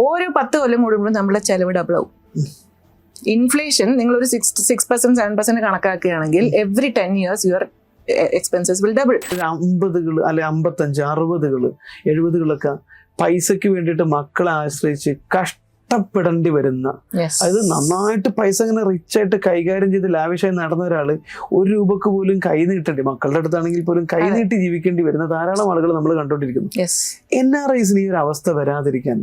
ഓരോ 10 കൊല്ലം കൂടുമ്പോഴും നമ്മുടെ ചെലവ് ഡബിൾ ആവും. ഇൻഫ്ലേഷൻ നിങ്ങൾ ഒരു 6% 7% കണക്കാക്കുകയാണെങ്കിൽ every 10 years your expenses will double. 50-കൾ അല്ലെ 55, 60-കൾ 70-കളൊക്കെ പൈസക്ക് വേണ്ടിയിട്ട് മക്കളെ ആശ്രയിച്ച് കഷ്ടപ്പെടേണ്ടി വരുന്ന, അത് നന്നായിട്ട് പൈസ ഇങ്ങനെ റിച്ച് ആയിട്ട് കൈകാര്യം ചെയ്ത് ലാവിഷായി നടന്ന ഒരാള് 1 രൂപക്ക് പോലും കൈ നീട്ടേണ്ടി, മക്കളുടെ അടുത്താണെങ്കിൽ പോലും കൈ നീട്ടി ജീവിക്കേണ്ടി വരുന്ന ധാരാളം ആളുകൾ നമ്മൾ കണ്ടുകൊണ്ടിരിക്കുന്നു. NRIs ഈ ഒരു അവസ്ഥ വരാതിരിക്കാൻ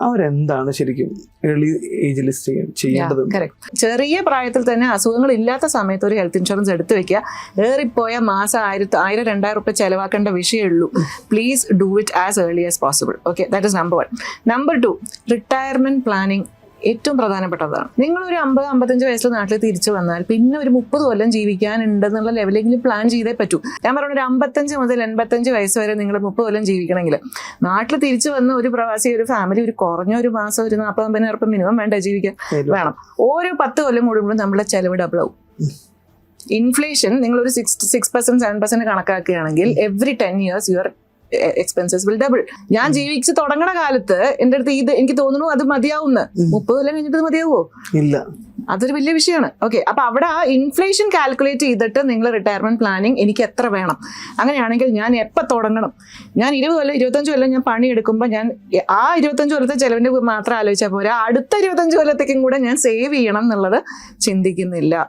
അവരെന്താണ് ശരിക്കും ഏർലി ഏജിൽ ചെയ്യേണ്ടത്? ചെറിയ പ്രായത്തിൽ തന്നെ അസുഖങ്ങൾ ഇല്ലാത്ത സമയത്ത് ഒരു ഹെൽത്ത് ഇൻഷുറൻസ് എടുത്തു വെക്കുക. ഏറിപ്പോയ മാസം 1000-2000 രൂപ ചെലവാക്കേണ്ട വിഷയമുള്ളൂ. Please do it as early as possible. Okay, that is number 1. Number 2, retirement planning ഏറ്റവും പ്രധാനപ്പെട്ടതാണ്. നിങ്ങളൊരു 50-55 വയസ്സിൽ നാട്ടിൽ തിരിച്ചു വന്നാൽ പിന്നെ ഒരു 30 കൊല്ലം ജീവിക്കാനുണ്ടെന്നുള്ള ലെവലെങ്കിലും പ്ലാൻ ചെയ്തേ പറ്റൂ. ഞാൻ പറഞ്ഞ ഒരു 55 മുതൽ 85 വയസ്സ് വരെ നിങ്ങൾ 30 കൊല്ലം ജീവിക്കണമെങ്കിൽ നാട്ടിൽ തിരിച്ചു വന്ന ഒരു പ്രവാസി, ഒരു ഫാമിലി ഒരു കുറഞ്ഞ ഒരു മാസം ഒരു 40-50 ഉറുപ്പിക മിനിമം വേണ്ട ജീവിക്കാൻ വേണം. ഓരോ 10 കൊല്ലം കൂടുമ്പോഴും നമ്മുടെ ചെലവ് ഡബിൾ ആവും. ഇൻഫ്ലേഷൻ നിങ്ങൾ ഒരു 6% 7% കണക്കാക്കുകയാണെങ്കിൽ every 10 years your expenses will double. ഞാൻ ജീവിച്ച് തുടങ്ങണ കാലത്ത് എൻ്റെ അടുത്ത് എനിക്ക് തോന്നുന്നു അത് മതിയാവുന്ന 30 കൊല്ലം കഴിഞ്ഞിട്ട് മതിയാവോ? ഇല്ല, അതൊരു വലിയ വിഷയമാണ്. ഓക്കെ, അപ്പൊ അവിടെ ആ ഇൻഫ്ലേഷൻ കാൽക്കുലേറ്റ് ചെയ്തിട്ട് നിങ്ങൾ റിട്ടയർമെന്റ് പ്ലാനിങ് എനിക്ക് എത്ര വേണം, അങ്ങനെയാണെങ്കിൽ ഞാൻ എപ്പോൾ തുടങ്ങണം, ഞാൻ 20 കൊല്ലം 25 കൊല്ലം ഞാൻ പണിയെടുക്കുമ്പോൾ ഞാൻ ആ 25 കൊല്ലത്തെ ചെലവിന്റെ മാത്രം ആലോചിച്ചാൽ പോരാ, അടുത്ത 25 കൊല്ലത്തേക്കും കൂടെ ഞാൻ സേവ് ചെയ്യണം എന്നുള്ളത് ചിന്തിക്കുന്നില്ല.